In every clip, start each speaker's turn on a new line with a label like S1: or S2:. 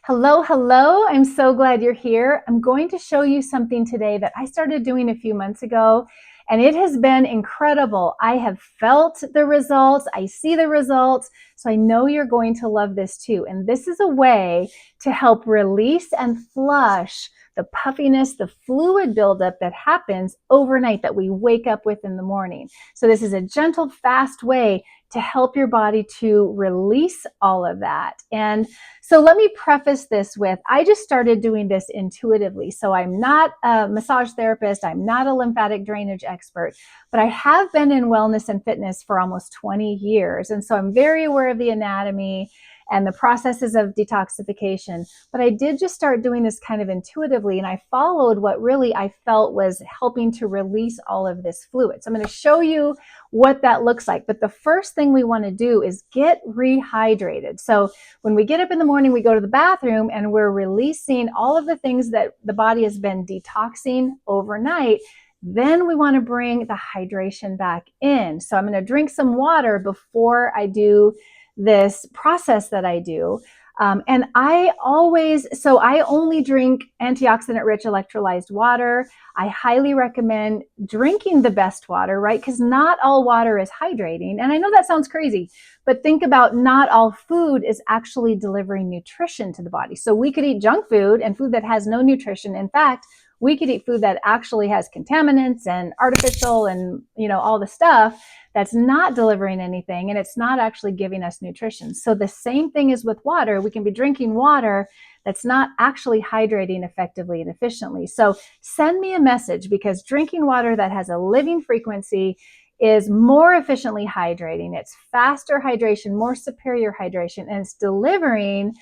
S1: Hello, hello. I'm so glad you're here. I'm going to show you something today that I started doing a few months ago, and it has been incredible. I have felt the results. I see the results. So I know you're going to love this too. And this is a way to help release and flush the puffiness, the fluid buildup that happens overnight that we wake up with in the morning. So this is a gentle, fast way to help your body to release all of that. And so let me preface this with, I just started doing this intuitively. So I'm not a massage therapist. I'm not a lymphatic drainage expert, but I have been in wellness and fitness for almost 20 years. And so I'm very aware of the anatomy and the processes of detoxification. But I did just start doing this kind of intuitively, and I followed what really I felt was helping to release all of this fluid. So I'm going to show you what that looks like. But the first thing we want to do is get rehydrated. So when we get up in the morning, we go to the bathroom and we're releasing all of the things that the body has been detoxing overnight. Then we want to bring the hydration back in. So I'm going to drink some water before I do this process that I do. And I only drink antioxidant rich electrolyzed water. I highly recommend drinking the best water, right? Because not all water is hydrating. And I know that sounds crazy, but think about not all food is actually delivering nutrition to the body. So we could eat junk food and food that has no nutrition. In fact, we could eat food that actually has contaminants and artificial and, all the stuff that's not delivering anything, and it's not actually giving us nutrition. So the same thing is with water. We can be drinking water that's not actually hydrating effectively and efficiently. So send me a message, because drinking water that has a living frequency is more efficiently hydrating. It's faster hydration, more superior hydration, and it's delivering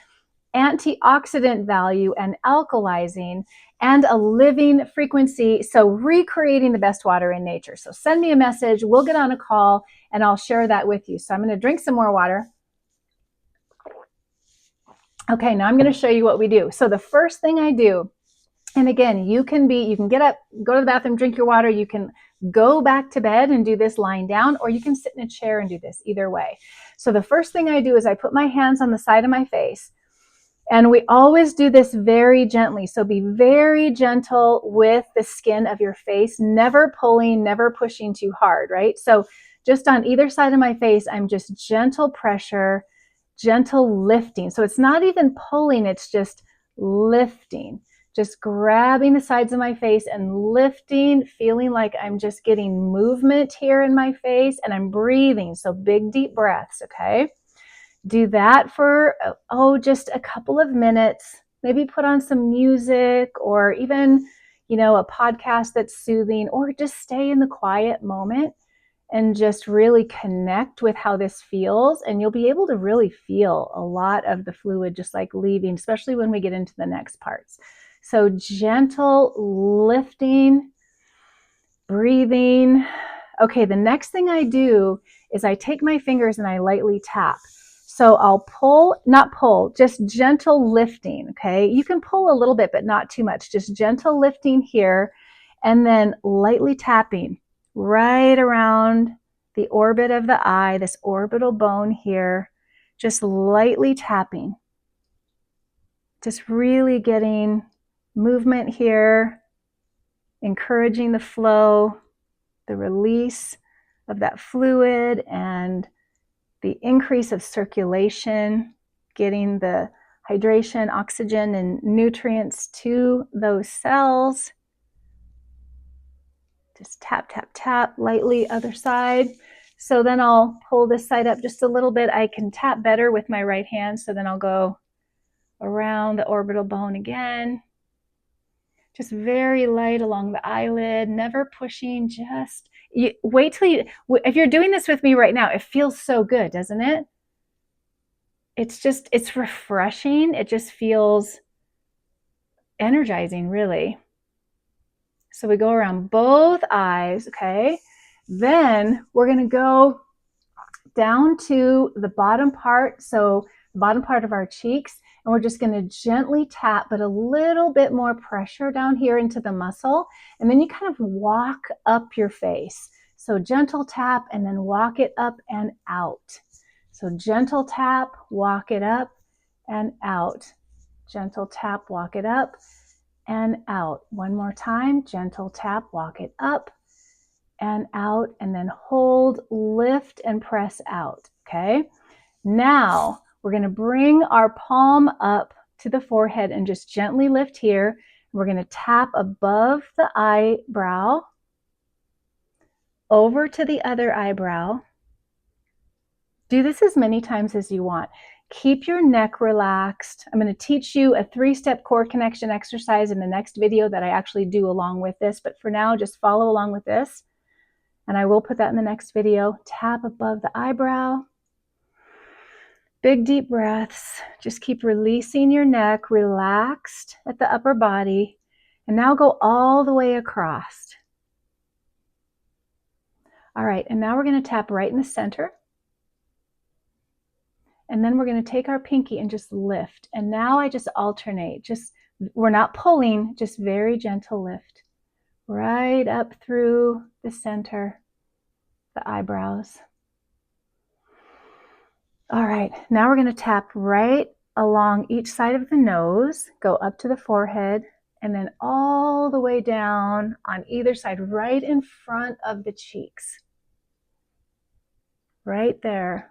S1: antioxidant value and alkalizing and a living frequency. So recreating the best water in nature. So send me a message, we'll get on a call, and I'll share that with you. So I'm going to drink some more water. Okay, now I'm going to show you what we do. So the first thing I do, and again, you can get up, go to the bathroom, drink your water. You can go back to bed and do this lying down, or you can sit in a chair and do this, either way. So the first thing I do is I put my hands on the side of my face. And we always do this very gently. So be very gentle with the skin of your face, never pulling, never pushing too hard, right? So just on either side of my face, I'm just gentle pressure, gentle lifting. So it's not even pulling, it's just lifting. Just grabbing the sides of my face and lifting, feeling like I'm just getting movement here in my face, and I'm breathing. So big, deep breaths, okay? Do that for, just a couple of minutes. Maybe put on some music, or even, a podcast that's soothing, or just stay in the quiet moment and just really connect with how this feels. And you'll be able to really feel a lot of the fluid just like leaving, especially when we get into the next parts. So gentle lifting, breathing. Okay, the next thing I do is I take my fingers and I lightly tap. So I'll just gentle lifting, okay? You can pull a little bit, but not too much. Just gentle lifting here, and then lightly tapping right around the orbit of the eye, this orbital bone here, just lightly tapping. Just really getting movement here, encouraging the flow, the release of that fluid, and the increase of circulation, getting the hydration, oxygen, and nutrients to those cells. Just tap, tap, tap, lightly, other side. So then I'll pull this side up just a little bit. I can tap better with my right hand, so then I'll go around the orbital bone again. Just very light along the eyelid, never pushing, just wait till if you're doing this with me right now, it feels so good, doesn't it? It's refreshing. It just feels energizing, really. So we go around both eyes, okay? Then we're going to go down to the bottom part, so the bottom part of our cheeks, and we're just going to gently tap, but a little bit more pressure down here into the muscle, and then you kind of walk up your face. So gentle tap, and then walk it up and out. So gentle tap, walk it up and out. gentle tap, walk it up and out. One more time, gentle tap, walk it up and out, and then hold, lift, and press out, okay? Now, we're going to bring our palm up to the forehead and just gently lift here. We're going to tap above the eyebrow, over to the other eyebrow. Do this as many times as you want. Keep your neck relaxed. I'm going to teach you a 3-step core connection exercise in the next video that I actually do along with this, but for now, just follow along with this. And I will put that in the next video. Tap above the eyebrow. Big deep breaths. Just keep releasing your neck, relaxed at the upper body. And now go all the way across. All right, and now we're going to tap right in the center. And then we're going to take our pinky and just lift. And now I just alternate. We're not pulling, just very gentle lift. Right up through the center, the eyebrows. All right, now we're going to tap right along each side of the nose, go up to the forehead, and then all the way down on either side, right in front of the cheeks. Right there.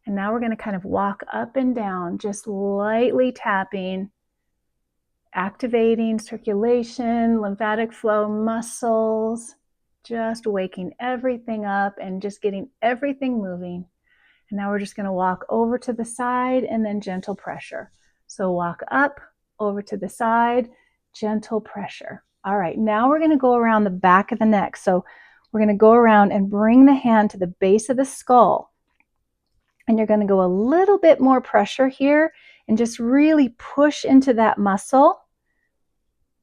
S1: And now we're going to kind of walk up and down, just lightly tapping, activating circulation, lymphatic flow, muscles, just waking everything up and just getting everything moving. And now we're just going to walk over to the side and then gentle pressure. So walk up, over to the side, gentle pressure. All right, now we're going to go around the back of the neck. So we're going to go around and bring the hand to the base of the skull. And you're going to go a little bit more pressure here and just really push into that muscle.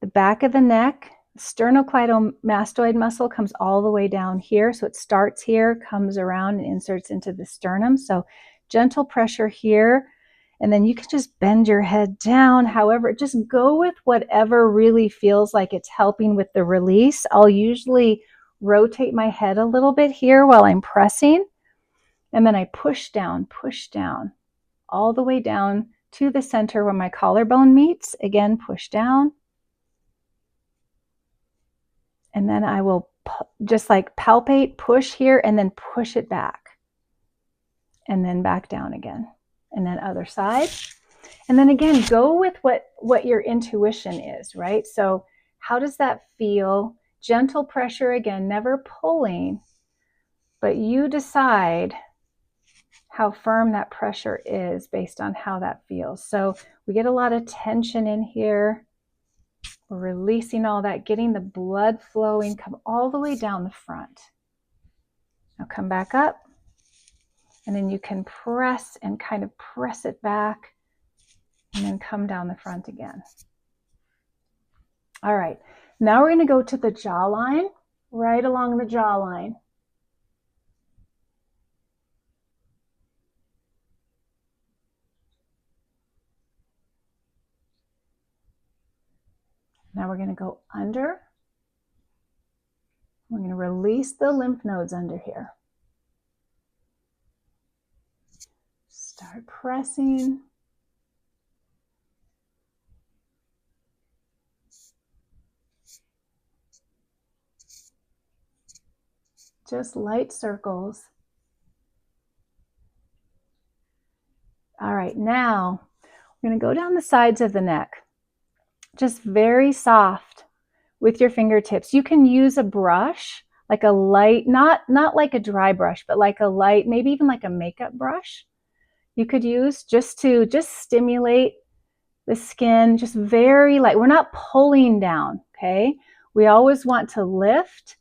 S1: The back of the neck, the sternocleidomastoid muscle comes all the way down here. So it starts here, comes around and inserts into the sternum. So gentle pressure here. And then you can just bend your head down. However, just go with whatever really feels like it's helping with the release. I'll usually rotate my head a little bit here while I'm pressing. And then I push down, all the way down to the center where my collarbone meets. Again, push down. And then I will just like palpate, push here, and then push it back. And then back down again. And then other side. And then again, go with what your intuition is, right? So how does that feel? Gentle pressure again, never pulling, but you decide how firm that pressure is based on how that feels. So we get a lot of tension in here. We're releasing all that, getting the blood flowing, come all the way down the front. Now come back up, and then you can press and kind of press it back, and then come down the front again. All right, now we're going to go to the jawline, right along the jawline. Now we're going to go under. We're going to release the lymph nodes under here. Start pressing. Just light circles. All right, now we're going to go down the sides of the neck. Just very soft with your fingertips. You can use a brush, like a light, not like a dry brush, but like a light, maybe even like a makeup brush. You could use just to stimulate the skin, just very light. We're not pulling down, okay? We always want to lift,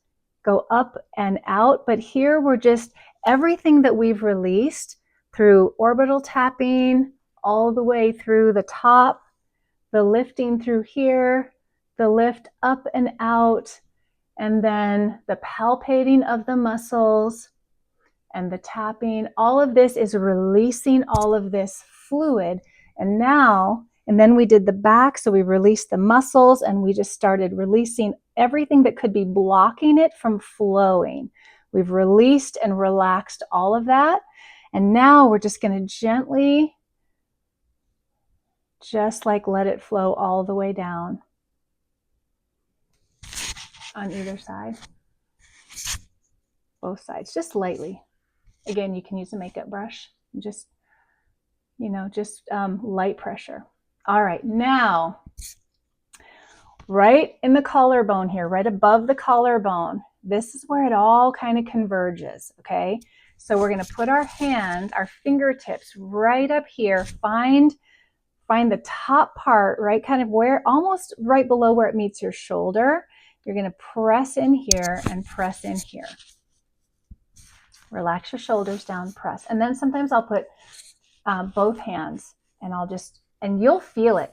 S1: go up and out, but here we're just, everything that we've released through orbital tapping, all the way through the top, the lifting through here, the lift up and out, and then the palpating of the muscles and the tapping. All of this is releasing all of this fluid. And then we did the back, so we released the muscles and we just started releasing everything that could be blocking it from flowing. We've released and relaxed all of that. And now we're just going to just like let it flow all the way down on either side, both sides, just lightly. Again, you can use a makeup brush, just, light pressure. All right, now, right in the collarbone here, right above the collarbone, this is where it all kind of converges, okay? So we're gonna put our hand, our fingertips right up here, find the top part, right, kind of where, almost right below where it meets your shoulder. You're gonna press in here and press in here. Relax your shoulders down, press. And then sometimes I'll put both hands and you'll feel it.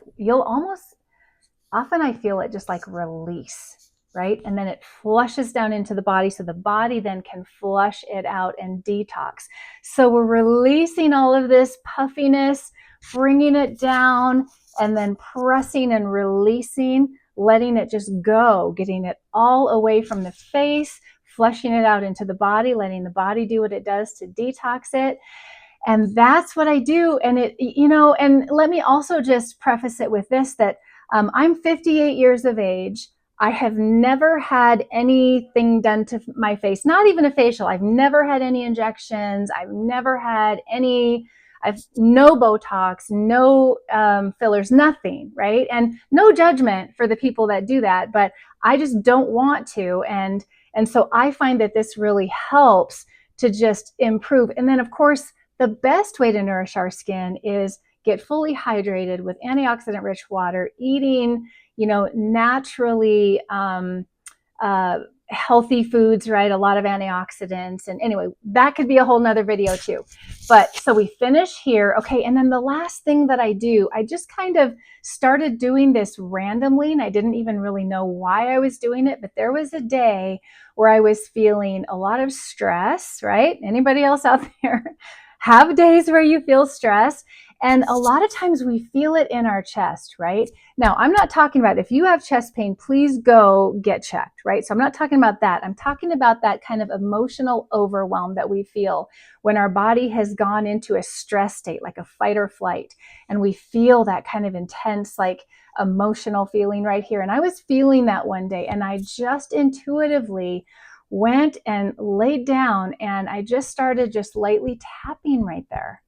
S1: Often I feel it just like release, right? And then it flushes down into the body, so the body then can flush it out and detox. So we're releasing all of this puffiness, bringing it down, and then pressing and releasing, letting it just go, getting it all away from the face, flushing it out into the body, letting the body do what it does to detox it. And that's what I do. And and let me also just preface it with this, that I'm 58 years of age. I have never had anything done to my face, not even a facial. I've never had any injections. I've never had no Botox, no fillers, nothing, right? And no judgment for the people that do that, but I just don't want to. And so I find that this really helps to just improve. And then, of course, the best way to nourish our skin is get fully hydrated with antioxidant rich water, eating, naturally healthy foods, right? A lot of antioxidants. And anyway, that could be a whole nother video too. But so we finish here. Okay. And then the last thing that I do, I just kind of started doing this randomly, and I didn't even really know why I was doing it, but there was a day where I was feeling a lot of stress, right? Anybody else out there have days where you feel stress? And a lot of times we feel it in our chest, right? Now, I'm not talking about, if you have chest pain, please go get checked, right? So I'm not talking about that. I'm talking about that kind of emotional overwhelm that we feel when our body has gone into a stress state, like a fight or flight. And we feel that kind of intense, like emotional feeling right here. And I was feeling that one day, and I just intuitively went and laid down, and I just started just lightly tapping right there.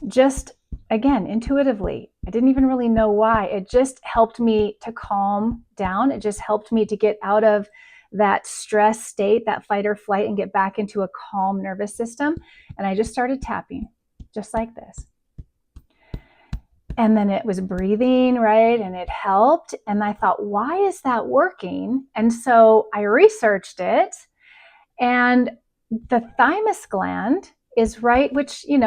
S1: Just, again, intuitively. I didn't even really know why. It just helped me to calm down. It just helped me to get out of that stress state, that fight or flight, and get back into a calm nervous system. And I just started tapping, just like this. And then it was breathing, right? And it helped. And I thought, why is that working? And so I researched it. And the thymus gland is right, which, you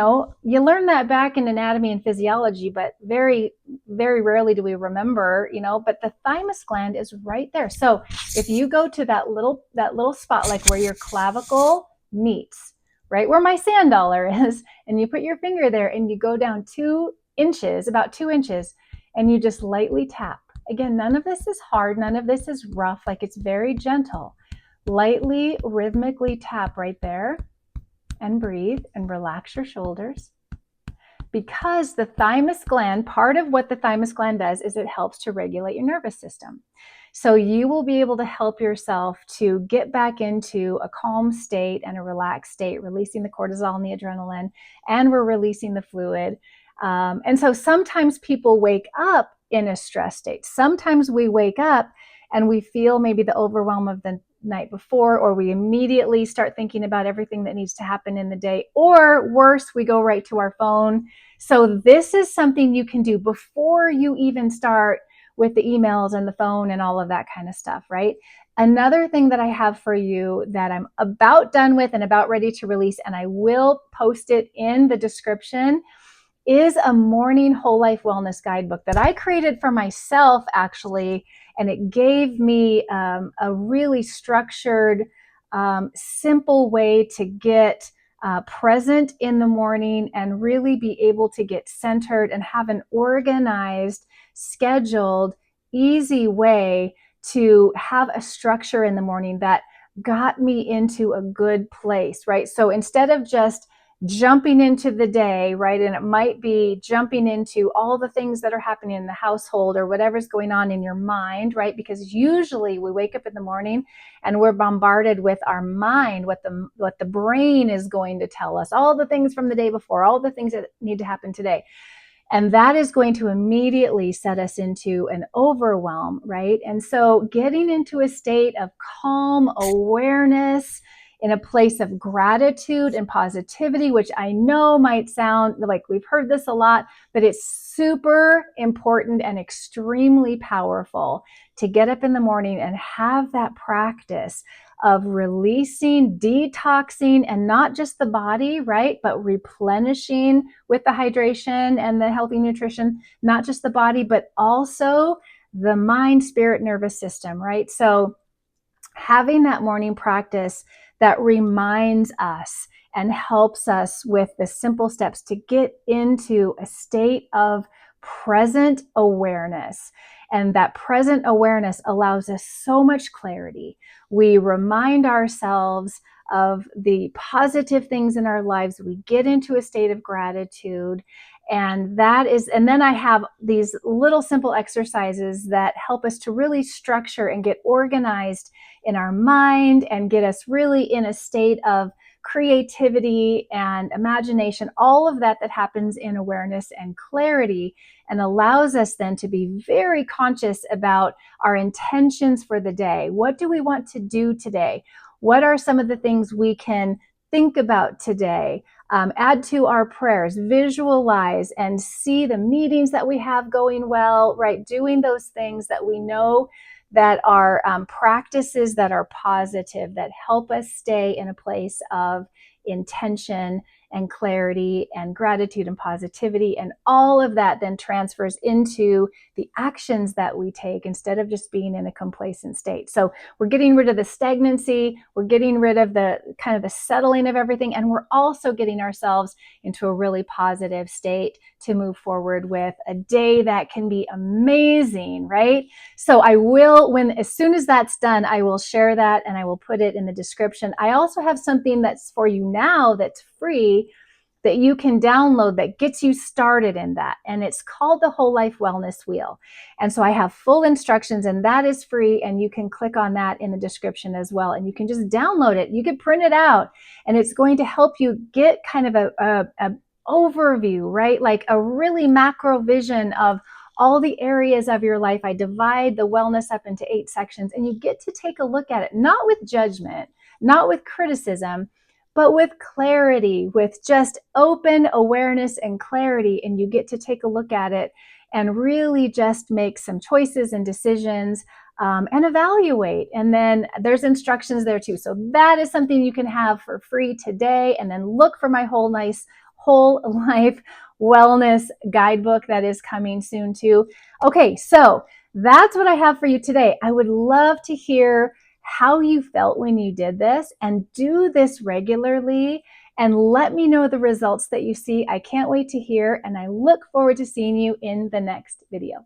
S1: learn that back in anatomy and physiology, but very, very rarely do we remember, but the thymus gland is right there. So if you go to that little spot, like where your clavicle meets, right where my sand dollar is, and you put your finger there and you go down 2 inches, about 2 inches, and you just lightly tap. Again, none of this is hard. None of this is rough. Like, it's very gentle. Lightly, rhythmically tap right there, and breathe and relax your shoulders. Because the thymus gland, part of what the thymus gland does is it helps to regulate your nervous system. So you will be able to help yourself to get back into a calm state and a relaxed state, releasing the cortisol and the adrenaline, and we're releasing the fluid. And so sometimes people wake up in a stress state. Sometimes we wake up and we feel maybe the overwhelm of the night before, or we immediately start thinking about everything that needs to happen in the day, or worse, we go right to our phone. So this is something you can do before you even start with the emails and the phone and all of that kind of stuff, right? Another thing that I have for you that I'm about done with and about ready to release, and I will post it in the description, is a morning whole life wellness guidebook that I created for myself, actually. And it gave me a really structured, simple way to get present in the morning and really be able to get centered and have an organized, scheduled, easy way to have a structure in the morning that got me into a good place, right? So instead of just jumping into the day, right? And it might be jumping into all the things that are happening in the household or whatever's going on in your mind, right? Because usually we wake up in the morning and we're bombarded with our mind, what the brain is going to tell us, all the things from the day before, all the things that need to happen today. And that is going to immediately set us into an overwhelm, right? And so getting into a state of calm awareness, in a place of gratitude and positivity, which I know might sound like we've heard this a lot, but it's super important and extremely powerful to get up in the morning and have that practice of releasing, detoxing, and not just the body, right? But replenishing with the hydration and the healthy nutrition, not just the body, but also the mind, spirit, nervous system, right? So having that morning practice that reminds us and helps us with the simple steps to get into a state of present awareness. And that present awareness allows us so much clarity. We remind ourselves of the positive things in our lives. We get into a state of gratitude. And then I have these little simple exercises that help us to really structure and get organized in our mind and get us really in a state of creativity and imagination, all of that happens in awareness and clarity, and allows us then to be very conscious about our intentions for the day. What do we want to do today? What are some of the things we can think about today? Add to our prayers, visualize and see the meetings that we have going well, right? Doing those things that we know that are practices that are positive, that help us stay in a place of intention and clarity and gratitude and positivity. And all of that then transfers into the actions that we take instead of just being in a complacent state. So we're getting rid of the stagnancy, we're getting rid of the kind of the settling of everything, and we're also getting ourselves into a really positive state to move forward with a day that can be amazing, right? So I will, as soon as that's done, I will share that and I will put it in the description. I also have something that's for you now that's free that you can download that gets you started in that. And it's called the Whole Life Wellness Wheel. And so I have full instructions and that is free. And you can click on that in the description as well. And you can just download it. You can print it out and it's going to help you get kind of a overview, right? Like a really macro vision of all the areas of your life. I divide the wellness up into 8 sections and you get to take a look at it, not with judgment, not with criticism, but with clarity, with just open awareness and clarity. And you get to take a look at it and really just make some choices and decisions and evaluate. And then there's instructions there too. So that is something you can have for free today. And then look for my whole life wellness guidebook that is coming soon too. Okay, so that's what I have for you today. I would love to hear how you felt when you did this, and do this regularly and let me know the results that you see. I can't wait to hear, and I look forward to seeing you in the next video.